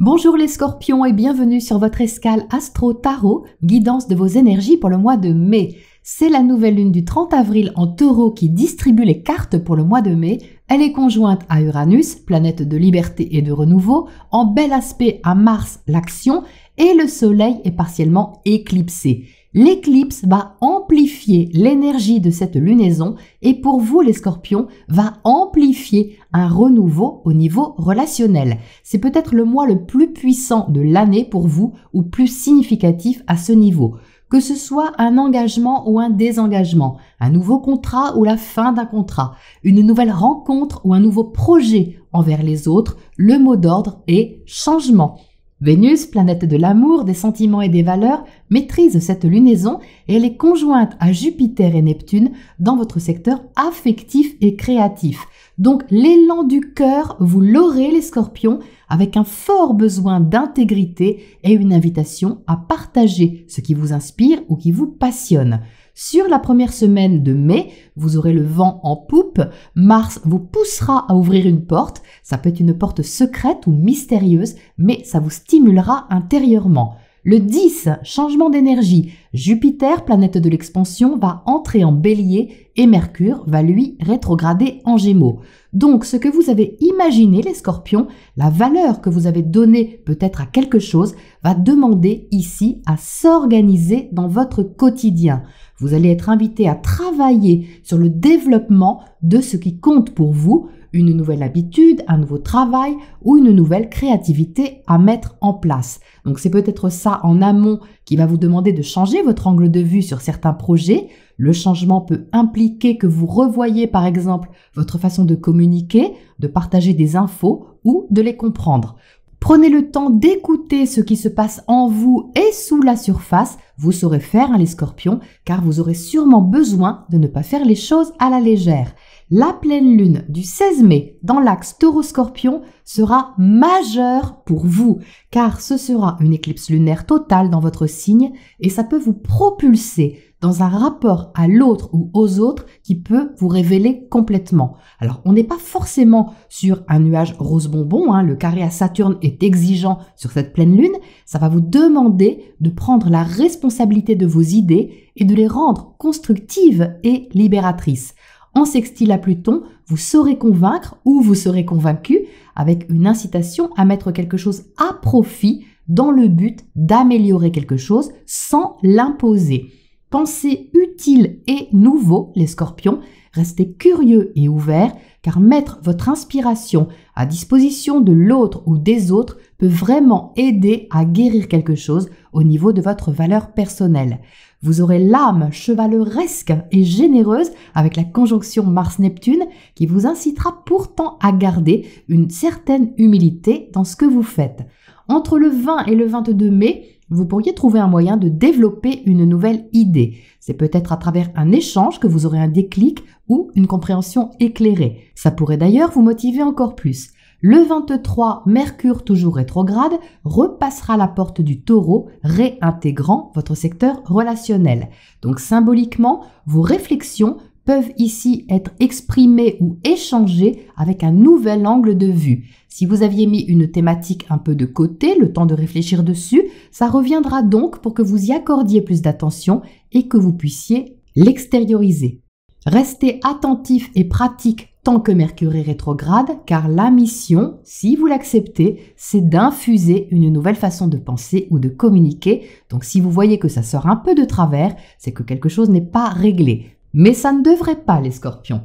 Bonjour les scorpions et bienvenue sur votre escale Astro Tarot, guidance de vos énergies pour le mois de mai. C'est la nouvelle lune du 30 avril en taureau qui distribue les cartes pour le mois de mai. Elle est conjointe à Uranus, planète de liberté et de renouveau, en bel aspect à Mars, l'action, et le soleil est partiellement éclipsé. L'éclipse va amplifier l'énergie de cette lunaison et pour vous les scorpions, va amplifier un renouveau au niveau relationnel. C'est peut-être le mois le plus puissant de l'année pour vous ou plus significatif à ce niveau. Que ce soit un engagement ou un désengagement, un nouveau contrat ou la fin d'un contrat, une nouvelle rencontre ou un nouveau projet envers les autres, le mot d'ordre est changement. Vénus, planète de l'amour, des sentiments et des valeurs, maîtrise cette lunaison et elle est conjointe à Jupiter et Neptune dans votre secteur affectif et créatif. Donc l'élan du cœur, vous l'aurez les scorpions, avec un fort besoin d'intégrité et une invitation à partager ce qui vous inspire ou qui vous passionne. Sur la première semaine de mai, vous aurez le vent en poupe. Mars vous poussera à ouvrir une porte. Ça peut être une porte secrète ou mystérieuse, mais ça vous stimulera intérieurement. Le 10, changement d'énergie. Jupiter, planète de l'expansion, va entrer en bélier et Mercure va lui rétrograder en gémeaux. Donc, ce que vous avez imaginé, les scorpions, la valeur que vous avez donnée peut-être à quelque chose, va demander ici à s'organiser dans votre quotidien. Vous allez être invité à travailler sur le développement de ce qui compte pour vous, une nouvelle habitude, un nouveau travail ou une nouvelle créativité à mettre en place. Donc c'est peut-être ça en amont qui va vous demander de changer votre angle de vue sur certains projets. Le changement peut impliquer que vous revoyiez par exemple votre façon de communiquer, de partager des infos ou de les comprendre. Prenez le temps d'écouter ce qui se passe en vous et sous la surface. Vous saurez faire, les scorpions, car vous aurez sûrement besoin de ne pas faire les choses à la légère. La pleine lune du 16 mai dans l'axe taureau-scorpion sera majeure pour vous, car ce sera une éclipse lunaire totale dans votre signe et ça peut vous propulser dans un rapport à l'autre ou aux autres qui peut vous révéler complètement. Alors, on n'est pas forcément sur un nuage rose bonbon, le carré à Saturne est exigeant sur cette pleine lune, ça va vous demander de prendre la responsabilité de vos idées et de les rendre constructives et libératrices. En sextile à Pluton, vous saurez convaincre ou vous serez convaincu avec une incitation à mettre quelque chose à profit dans le but d'améliorer quelque chose sans l'imposer. Pensez utile et nouveau, les scorpions, restez curieux et ouverts car mettre votre inspiration à disposition de l'autre ou des autres peut vraiment aider à guérir quelque chose au niveau de votre valeur personnelle. Vous aurez l'âme chevaleresque et généreuse avec la conjonction Mars-Neptune qui vous incitera pourtant à garder une certaine humilité dans ce que vous faites. Entre le 20 et le 22 mai, vous pourriez trouver un moyen de développer une nouvelle idée. C'est peut-être à travers un échange que vous aurez un déclic ou une compréhension éclairée. Ça pourrait d'ailleurs vous motiver encore plus. Le 23, Mercure, toujours rétrograde, repassera la porte du taureau, réintégrant votre secteur relationnel. Donc symboliquement, vos réflexions peuvent ici être exprimées ou échangées avec un nouvel angle de vue. Si vous aviez mis une thématique un peu de côté, le temps de réfléchir dessus, ça reviendra donc pour que vous y accordiez plus d'attention et que vous puissiez l'extérioriser. Restez attentif et pratique tant que Mercure est rétrograde, car la mission, si vous l'acceptez, c'est d'infuser une nouvelle façon de penser ou de communiquer. Donc si vous voyez que ça sort un peu de travers, c'est que quelque chose n'est pas réglé. Mais ça ne devrait pas, les scorpions.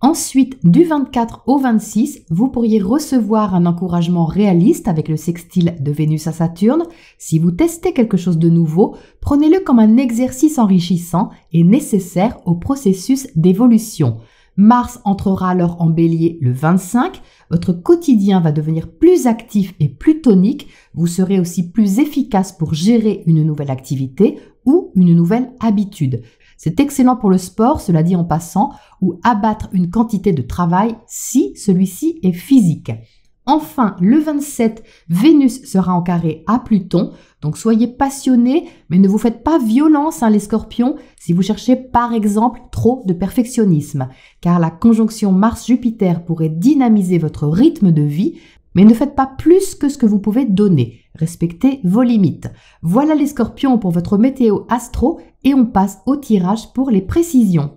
Ensuite, du 24 au 26, vous pourriez recevoir un encouragement réaliste avec le sextile de Vénus à Saturne. Si vous testez quelque chose de nouveau, prenez-le comme un exercice enrichissant et nécessaire au processus d'évolution. Mars entrera alors en bélier le 25, votre quotidien va devenir plus actif et plus tonique, vous serez aussi plus efficace pour gérer une nouvelle activité ou une nouvelle habitude. C'est excellent pour le sport, cela dit en passant, ou abattre une quantité de travail si celui-ci est physique. Enfin, le 27, Vénus sera en carré à Pluton, donc soyez passionnés, mais ne vous faites pas violence, les scorpions, si vous cherchez par exemple trop de perfectionnisme, car la conjonction Mars-Jupiter pourrait dynamiser votre rythme de vie, mais ne faites pas plus que ce que vous pouvez donner. Respectez vos limites. Voilà les scorpions pour votre météo astro et on passe au tirage pour les précisions.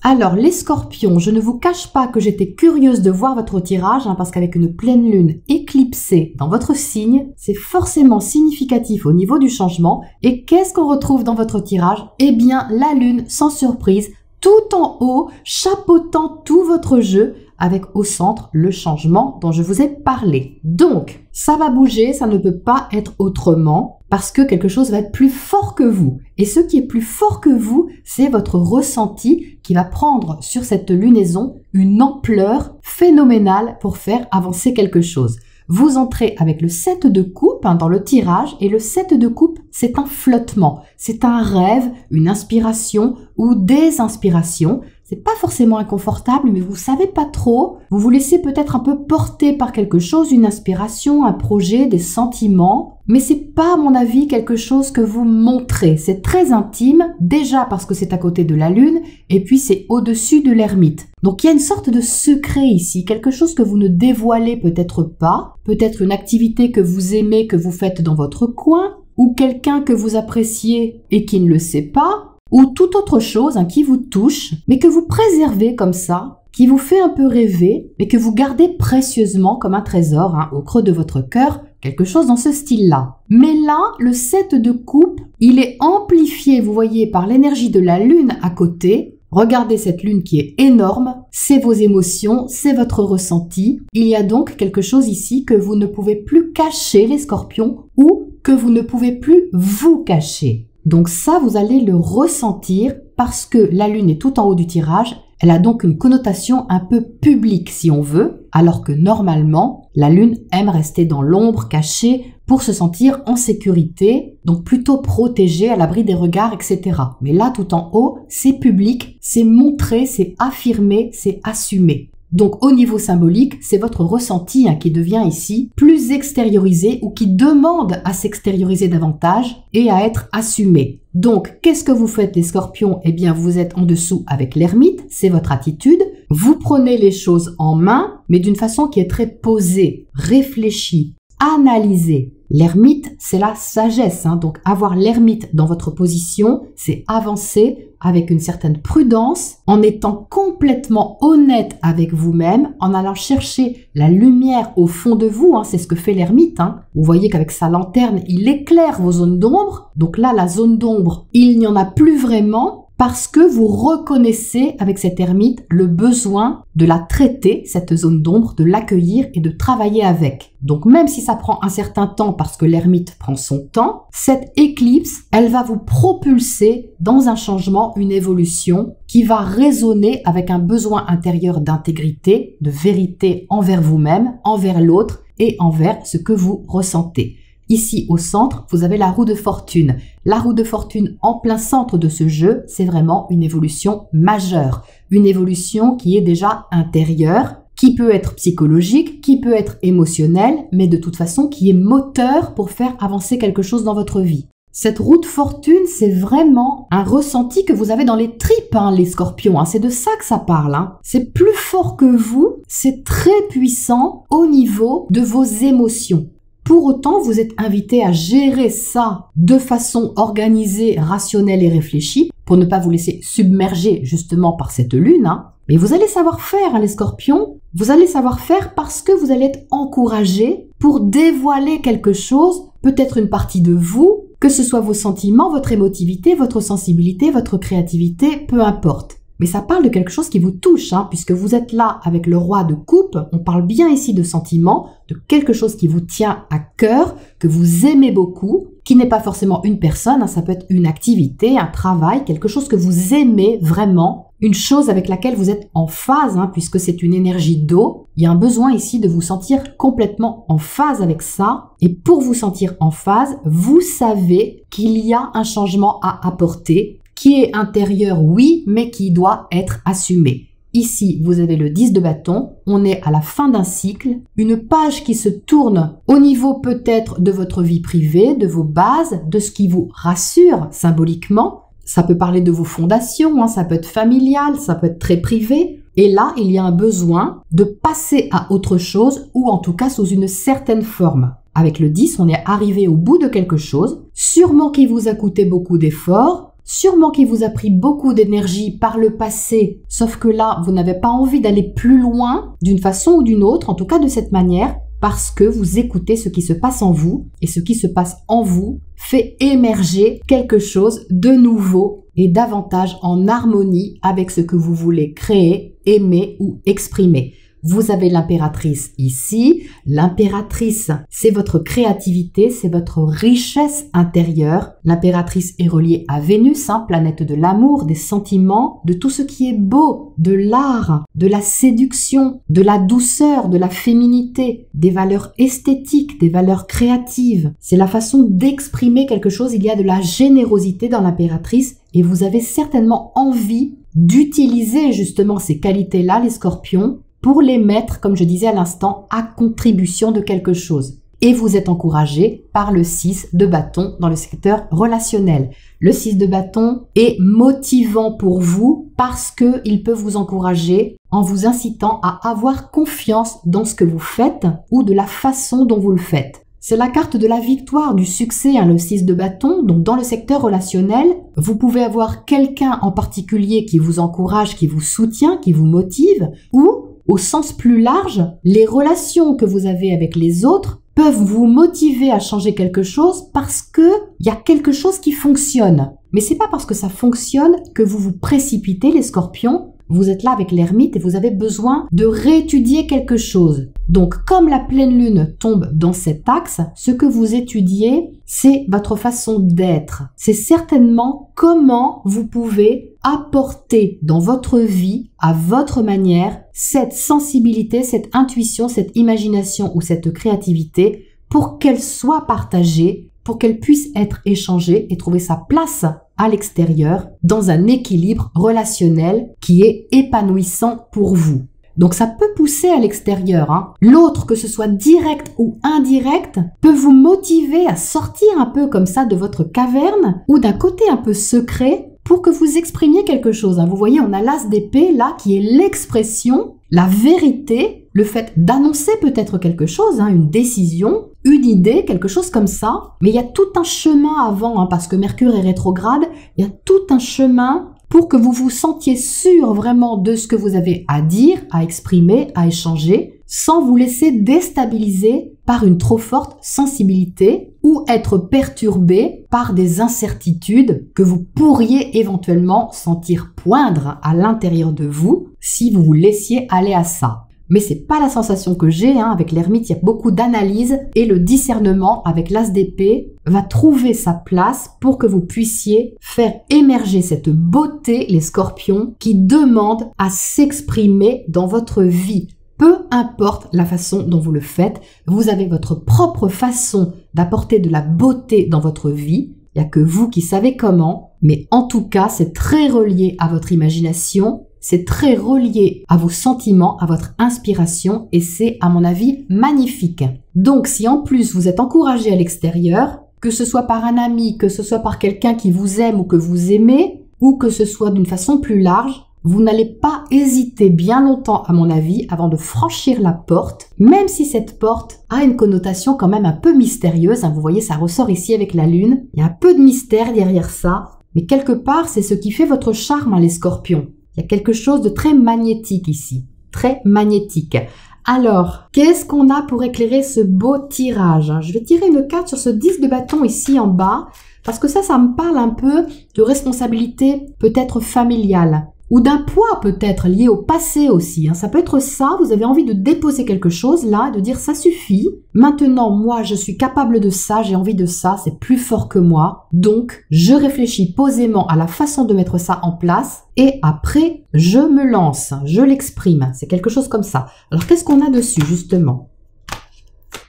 Alors les scorpions, je ne vous cache pas que j'étais curieuse de voir votre tirage parce qu'avec une pleine lune éclipsée dans votre signe, c'est forcément significatif au niveau du changement. Et qu'est-ce qu'on retrouve dans votre tirage? Eh bien la lune, sans surprise, tout en haut, chapeautant tout votre jeu, avec au centre le changement dont je vous ai parlé. Donc, ça va bouger, ça ne peut pas être autrement, parce que quelque chose va être plus fort que vous. Et ce qui est plus fort que vous, c'est votre ressenti qui va prendre sur cette lunaison une ampleur phénoménale pour faire avancer quelque chose. Vous entrez avec le 7 de coupe dans le tirage et le 7 de coupe, c'est un flottement, c'est un rêve, une inspiration ou des inspirations. C'est pas forcément inconfortable, mais vous savez pas trop. Vous vous laissez peut-être un peu porter par quelque chose, une inspiration, un projet, des sentiments. Mais c'est pas, à mon avis, quelque chose que vous montrez. C'est très intime, déjà parce que c'est à côté de la lune, et puis c'est au-dessus de l'ermite. Donc il y a une sorte de secret ici, quelque chose que vous ne dévoilez peut-être pas, peut-être une activité que vous aimez, que vous faites dans votre coin, ou quelqu'un que vous appréciez et qui ne le sait pas, ou toute autre chose qui vous touche, mais que vous préservez comme ça, qui vous fait un peu rêver, mais que vous gardez précieusement comme un trésor au creux de votre cœur, quelque chose dans ce style-là. Mais là, le 7 de coupe, il est amplifié, vous voyez, par l'énergie de la lune à côté. Regardez cette lune qui est énorme, c'est vos émotions, c'est votre ressenti. Il y a donc quelque chose ici que vous ne pouvez plus cacher, les scorpions, ou que vous ne pouvez plus vous cacher. Donc ça, vous allez le ressentir parce que la lune est tout en haut du tirage. Elle a donc une connotation un peu publique si on veut, alors que normalement, la lune aime rester dans l'ombre, cachée, pour se sentir en sécurité, donc plutôt protégée, à l'abri des regards, etc. Mais là, tout en haut, c'est public, c'est montré, c'est affirmé, c'est assumé. Donc au niveau symbolique, c'est votre ressenti qui devient ici plus extériorisé ou qui demande à s'extérioriser davantage et à être assumé. Donc qu'est-ce que vous faites les scorpions? Eh bien vous êtes en dessous avec l'ermite, c'est votre attitude. Vous prenez les choses en main, mais d'une façon qui est très posée, réfléchie, analysée. L'ermite, c'est la sagesse, donc avoir l'ermite dans votre position, c'est avancer avec une certaine prudence, en étant complètement honnête avec vous-même, en allant chercher la lumière au fond de vous, c'est ce que fait l'ermite. Vous voyez qu'avec sa lanterne, il éclaire vos zones d'ombre, donc là, la zone d'ombre, il n'y en a plus vraiment, parce que vous reconnaissez avec cette ermite le besoin de la traiter, cette zone d'ombre, de l'accueillir et de travailler avec. Donc même si ça prend un certain temps parce que l'ermite prend son temps, cette éclipse, elle va vous propulser dans un changement, une évolution qui va résonner avec un besoin intérieur d'intégrité, de vérité envers vous-même, envers l'autre et envers ce que vous ressentez. Ici, au centre, vous avez la roue de fortune. La roue de fortune en plein centre de ce jeu, c'est vraiment une évolution majeure. Une évolution qui est déjà intérieure, qui peut être psychologique, qui peut être émotionnelle, mais de toute façon qui est moteur pour faire avancer quelque chose dans votre vie. Cette roue de fortune, c'est vraiment un ressenti que vous avez dans les tripes, les scorpions. C'est de ça que ça parle. C'est plus fort que vous, c'est très puissant au niveau de vos émotions. Pour autant, vous êtes invité à gérer ça de façon organisée, rationnelle et réfléchie pour ne pas vous laisser submerger justement par cette lune. Mais vous allez savoir faire, les scorpions. Vous allez savoir faire parce que vous allez être encouragé pour dévoiler quelque chose, peut-être une partie de vous, que ce soit vos sentiments, votre émotivité, votre sensibilité, votre créativité, peu importe. Mais ça parle de quelque chose qui vous touche, puisque vous êtes là avec le roi de coupe. On parle bien ici de sentiments, de quelque chose qui vous tient à cœur, que vous aimez beaucoup, qui n'est pas forcément une personne, ça peut être une activité, un travail, quelque chose que vous aimez vraiment, une chose avec laquelle vous êtes en phase, puisque c'est une énergie d'eau. Il y a un besoin ici de vous sentir complètement en phase avec ça. Et pour vous sentir en phase, vous savez qu'il y a un changement à apporter, qui est intérieur, oui, mais qui doit être assumé. Ici, vous avez le 10 de bâton, on est à la fin d'un cycle, une page qui se tourne au niveau peut-être de votre vie privée, de vos bases, de ce qui vous rassure symboliquement. Ça peut parler de vos fondations, ça peut être familial, ça peut être très privé, Et là, il y a un besoin de passer à autre chose ou en tout cas sous une certaine forme. Avec le 10, on est arrivé au bout de quelque chose, sûrement qui vous a coûté beaucoup d'efforts, sûrement qui vous a pris beaucoup d'énergie par le passé, sauf que là, vous n'avez pas envie d'aller plus loin d'une façon ou d'une autre, en tout cas de cette manière, parce que vous écoutez ce qui se passe en vous, et ce qui se passe en vous fait émerger quelque chose de nouveau et davantage en harmonie avec ce que vous voulez créer, aimer ou exprimer. Vous avez l'impératrice ici. L'impératrice, c'est votre créativité, c'est votre richesse intérieure. L'impératrice est reliée à Vénus, planète de l'amour, des sentiments, de tout ce qui est beau, de l'art, de la séduction, de la douceur, de la féminité, des valeurs esthétiques, des valeurs créatives. C'est la façon d'exprimer quelque chose. Il y a de la générosité dans l'impératrice et vous avez certainement envie d'utiliser justement ces qualités-là, les scorpions, pour les mettre, comme je disais à l'instant, à contribution de quelque chose. Et vous êtes encouragé par le 6 de bâton dans le secteur relationnel. Le 6 de bâton est motivant pour vous parce qu'il peut vous encourager en vous incitant à avoir confiance dans ce que vous faites ou de la façon dont vous le faites. C'est la carte de la victoire, du succès, le 6 de bâton. Donc dans le secteur relationnel, vous pouvez avoir quelqu'un en particulier qui vous encourage, qui vous soutient, qui vous motive, ou au sens plus large, les relations que vous avez avec les autres peuvent vous motiver à changer quelque chose parce que il y a quelque chose qui fonctionne. Mais c'est pas parce que ça fonctionne que vous vous précipitez, les scorpions. Vous êtes là avec l'ermite et vous avez besoin de réétudier quelque chose. Donc, comme la pleine lune tombe dans cet axe, ce que vous étudiez, c'est votre façon d'être. C'est certainement comment vous pouvez apporter dans votre vie, à votre manière, cette sensibilité, cette intuition, cette imagination ou cette créativité pour qu'elle soit partagée, pour qu'elle puisse être échangée et trouver sa place à l'extérieur dans un équilibre relationnel qui est épanouissant pour vous. Donc ça peut pousser à l'extérieur. L'autre, que ce soit direct ou indirect, peut vous motiver à sortir un peu comme ça de votre caverne ou d'un côté un peu secret pour que vous exprimiez quelque chose. Vous voyez, on a l'as d'épée là qui est l'expression, la vérité, le fait d'annoncer peut-être quelque chose, une décision, une idée, quelque chose comme ça. Mais il y a tout un chemin avant, parce que Mercure est rétrograde, il y a tout un chemin pour que vous vous sentiez sûr vraiment de ce que vous avez à dire, à exprimer, à échanger, sans vous laisser déstabiliser par une trop forte sensibilité ou être perturbé par des incertitudes que vous pourriez éventuellement sentir poindre à l'intérieur de vous si vous vous laissiez aller à ça. Mais c'est pas la sensation que j'ai, avec l'ermite, il y a beaucoup d'analyse et le discernement avec l'as d'épée va trouver sa place pour que vous puissiez faire émerger cette beauté, les scorpions, qui demandent à s'exprimer dans votre vie. Peu importe la façon dont vous le faites, vous avez votre propre façon d'apporter de la beauté dans votre vie. Il n'y a que vous qui savez comment, mais en tout cas, c'est très relié à votre imagination. C'est très relié à vos sentiments, à votre inspiration et c'est, à mon avis, magnifique. Donc, si en plus vous êtes encouragé à l'extérieur, que ce soit par un ami, que ce soit par quelqu'un qui vous aime ou que vous aimez, ou que ce soit d'une façon plus large, vous n'allez pas hésiter bien longtemps, à mon avis, avant de franchir la porte, même si cette porte a une connotation quand même un peu mystérieuse. Vous voyez, ça ressort ici avec la lune. Il y a un peu de mystère derrière ça, mais quelque part, c'est ce qui fait votre charme, les scorpions. Il y a quelque chose de très magnétique ici, très magnétique. Alors, qu'est-ce qu'on a pour éclairer ce beau tirage? Je vais tirer une carte sur ce 10 de bâton ici en bas, parce que ça me parle un peu de responsabilité peut-être familiale, ou d'un poids peut-être lié au passé aussi. Ça peut être ça, vous avez envie de déposer quelque chose là, de dire ça suffit. Maintenant, moi, je suis capable de ça, j'ai envie de ça, c'est plus fort que moi. Donc, je réfléchis posément à la façon de mettre ça en place et après, je me lance, je l'exprime. C'est quelque chose comme ça. Alors, qu'est-ce qu'on a dessus, justement?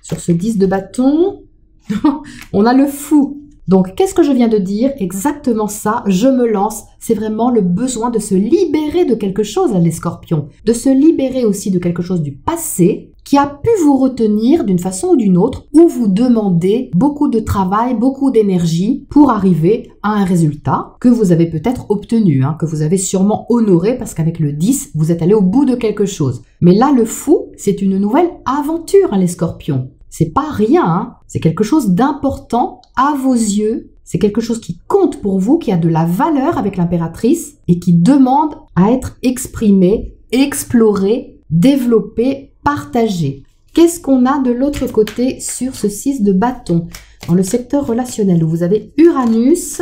Sur ce 10 de bâton, on a le fou. Donc, qu'est-ce que je viens de dire? Exactement ça, je me lance. C'est vraiment le besoin de se libérer de quelque chose, les scorpions. De se libérer aussi de quelque chose du passé qui a pu vous retenir d'une façon ou d'une autre, ou vous demander beaucoup de travail, beaucoup d'énergie pour arriver à un résultat que vous avez peut-être obtenu, que vous avez sûrement honoré parce qu'avec le 10, vous êtes allé au bout de quelque chose. Mais là, le fou, c'est une nouvelle aventure, les scorpions. C'est pas rien, c'est quelque chose d'important à vos yeux. C'est quelque chose qui compte pour vous, qui a de la valeur avec l'impératrice et qui demande à être exprimé, exploré, développé, partagé. Qu'est-ce qu'on a de l'autre côté sur ce 6 de bâton? Dans le secteur relationnel où vous avez Uranus,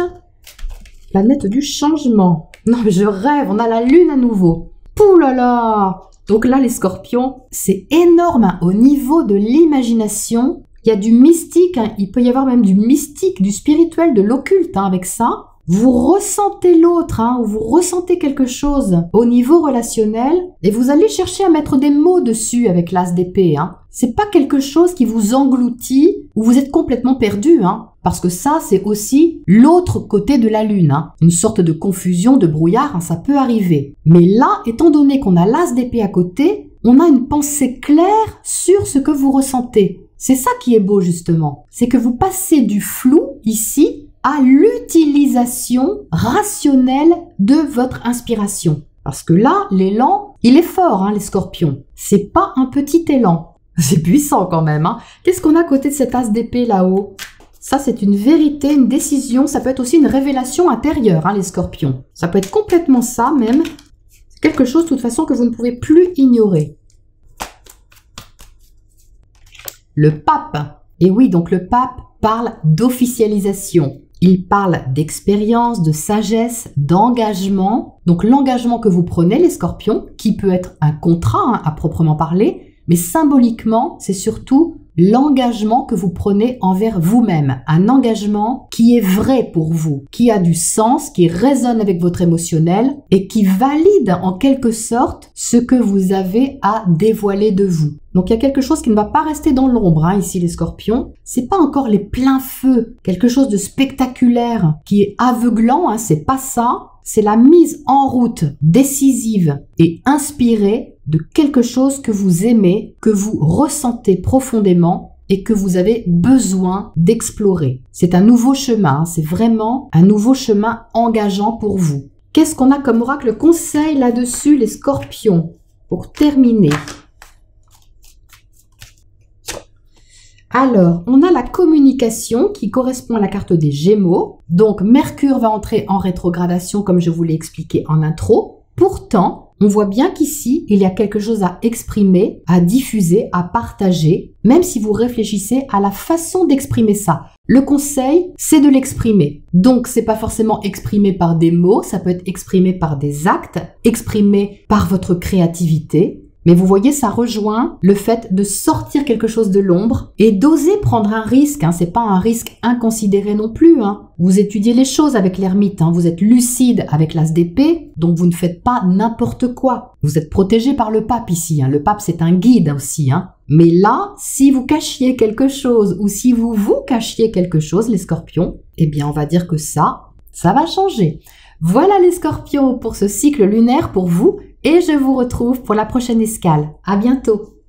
planète du changement. Non mais je rêve, on a la lune à nouveau. Pouh là là! Donc là les scorpions, c'est énorme au niveau de l'imagination. Il y a du mystique, il peut y avoir même du mystique, du spirituel, de l'occulte avec ça. Vous ressentez l'autre, ou vous ressentez quelque chose au niveau relationnel et vous allez chercher à mettre des mots dessus avec l'as d'épée. C'est pas quelque chose qui vous engloutit ou vous êtes complètement perdu, parce que ça, c'est aussi l'autre côté de la lune. Une sorte de confusion, de brouillard, ça peut arriver. Mais là, étant donné qu'on a l'as d'épée à côté, on a une pensée claire sur ce que vous ressentez. C'est ça qui est beau justement. C'est que vous passez du flou ici à l'utilisation rationnelle de votre inspiration. Parce que là, l'élan, il est fort, les scorpions. C'est pas un petit élan. C'est puissant quand même. Qu'est-ce qu'on a à côté de cet as d'épée là-haut? Ça, c'est une vérité, une décision. Ça peut être aussi une révélation intérieure, les scorpions. Ça peut être complètement ça même. C'est quelque chose, de toute façon, que vous ne pouvez plus ignorer. Le pape. Et oui, donc le pape parle d'officialisation. Il parle d'expérience, de sagesse, d'engagement. Donc l'engagement que vous prenez, les scorpions, qui peut être un contrat à proprement parler, mais symboliquement, c'est surtout l'engagement que vous prenez envers vous-même. Un engagement qui est vrai pour vous, qui a du sens, qui résonne avec votre émotionnel et qui valide en quelque sorte ce que vous avez à dévoiler de vous. Donc il y a quelque chose qui ne va pas rester dans l'ombre ici les scorpions. C'est pas encore les pleins feux, quelque chose de spectaculaire qui est aveuglant, c'est pas ça. C'est la mise en route décisive et inspirée de quelque chose que vous aimez, que vous ressentez profondément et que vous avez besoin d'explorer. C'est un nouveau chemin, c'est vraiment un nouveau chemin engageant pour vous. Qu'est-ce qu'on a comme oracle conseil là-dessus, les scorpions? Pour terminer. Alors, on a la communication qui correspond à la carte des Gémeaux. Donc, Mercure va entrer en rétrogradation comme je vous l'ai expliqué en intro. Pourtant, on voit bien qu'ici, il y a quelque chose à exprimer, à diffuser, à partager, même si vous réfléchissez à la façon d'exprimer ça. Le conseil, c'est de l'exprimer. Donc, c'est pas forcément exprimé par des mots, ça peut être exprimé par des actes, exprimé par votre créativité. Mais vous voyez, ça rejoint le fait de sortir quelque chose de l'ombre et d'oser prendre un risque. C'est pas un risque inconsidéré non plus. Vous étudiez les choses avec l'ermite. Vous êtes lucide avec l'as d'épée, donc vous ne faites pas n'importe quoi. Vous êtes protégé par le pape ici. Le pape, c'est un guide aussi. Mais là, si vous cachiez quelque chose ou si vous cachiez quelque chose, les scorpions, eh bien, on va dire que ça va changer. Voilà les scorpions pour ce cycle lunaire pour vous. Et je vous retrouve pour la prochaine escale. À bientôt!